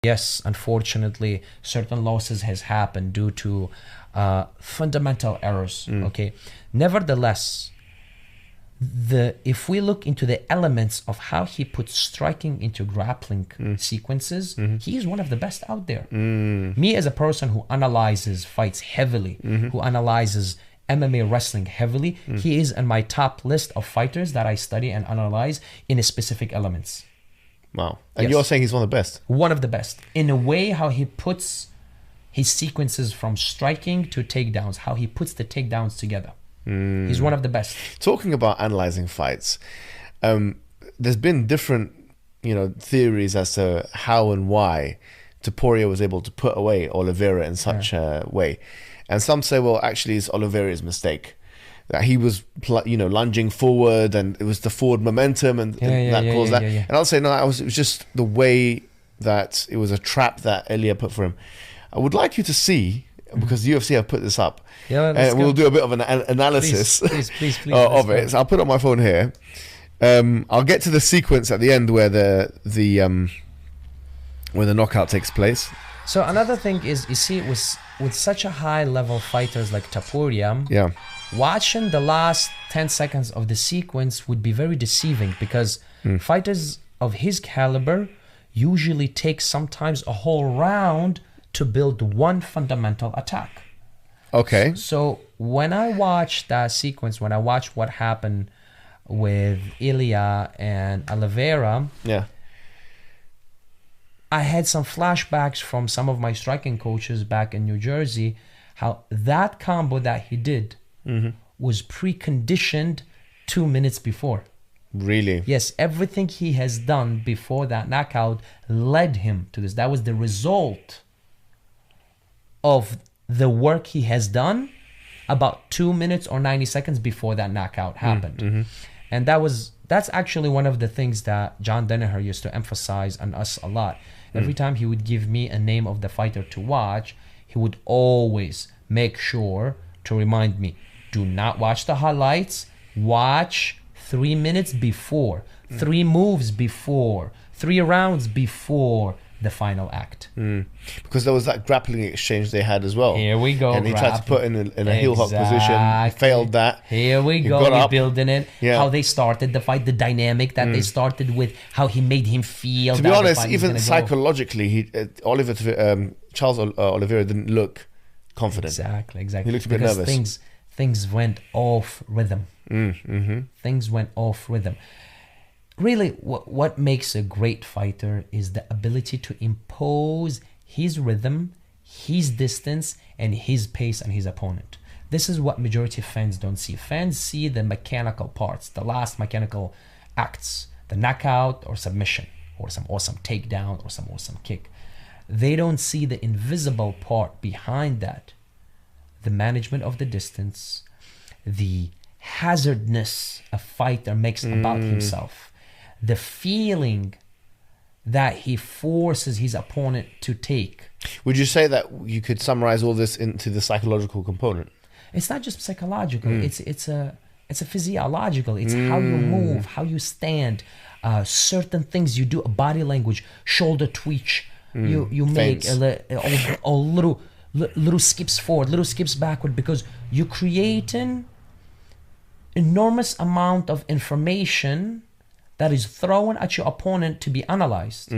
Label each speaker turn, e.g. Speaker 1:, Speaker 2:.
Speaker 1: Yes, unfortunately, certain losses has happened due to fundamental errors. Okay, nevertheless, if we look into the elements of how he puts striking into grappling sequences, he is one of the best out there. Me as a person who analyzes fights heavily, who analyzes MMA wrestling heavily, he is in my top list of fighters that I study and analyze in a specific elements.
Speaker 2: Wow. And you're saying he's one of the best?
Speaker 1: One of the best. In a way, how he puts his sequences from striking to takedowns, how he puts the takedowns together. He's one of the best.
Speaker 2: Talking about analyzing fights, there's been different, theories as to how and why Topuria was able to put away Oliveira in such a way. And some say, well, actually, it's Oliveira's mistake. That he was, lunging forward, and it was the forward momentum, and that caused that. And I'll say, no, it was just the way that it was a trap that Elia put for him. I would like you to see, because UFC have put this up, and we'll do a bit of an analysis
Speaker 1: please,
Speaker 2: of it. So I'll put it on my phone here. I'll get to the sequence at the end where the knockout takes place.
Speaker 1: So another thing is, you see, with such a high level fighters like Topuria, watching the last 10 seconds of the sequence would be very deceiving, because fighters of his caliber usually take sometimes a whole round to build one fundamental attack.
Speaker 2: Okay.
Speaker 1: So when I watched that sequence, when I watched what happened with Elia and Oliveira, I had some flashbacks from some of my striking coaches back in New Jersey, how that combo that he did was preconditioned 2 minutes before.
Speaker 2: Really?
Speaker 1: Yes, everything he has done before that knockout led him to this. That was the result of the work he has done about 2 minutes or 90 seconds before that knockout happened. And that's actually one of the things that John Danaher used to emphasize on us a lot. Every time he would give me a name of the fighter to watch, he would always make sure to remind me, do not watch the highlights, watch 3 minutes before, 3 moves before, 3 rounds before the final act.
Speaker 2: Because there was that grappling exchange they had as well.
Speaker 1: Here we go.
Speaker 2: And he tried to put in a heel hook position. He failed that.
Speaker 1: Here we go. We're building it.
Speaker 2: Yeah.
Speaker 1: How they started the fight, the dynamic that they started with, how he made him feel.
Speaker 2: To be honest, even psychologically, Charles Oliveira didn't look confident.
Speaker 1: Exactly.
Speaker 2: He looked a bit nervous.
Speaker 1: Things went off rhythm. Things went off rhythm. Really, what makes a great fighter is the ability to impose his rhythm, his distance, and his pace on his opponent. This is what majority of fans don't see. Fans see the mechanical parts, the last mechanical acts, the knockout or submission, or some awesome takedown or some awesome kick. They don't see the invisible part behind that. The management of the distance, the hazardness a fighter makes about himself, the feeling that he forces his opponent to take.
Speaker 2: Would you say that you could summarize all this into the psychological component?
Speaker 1: It's not just psychological. It's a physiological. It's how you move, how you stand, certain things you do, body language, shoulder twitch. You make a little skips forward, little skips backward, because you're creating enormous amount of information that is thrown at your opponent to be analyzed.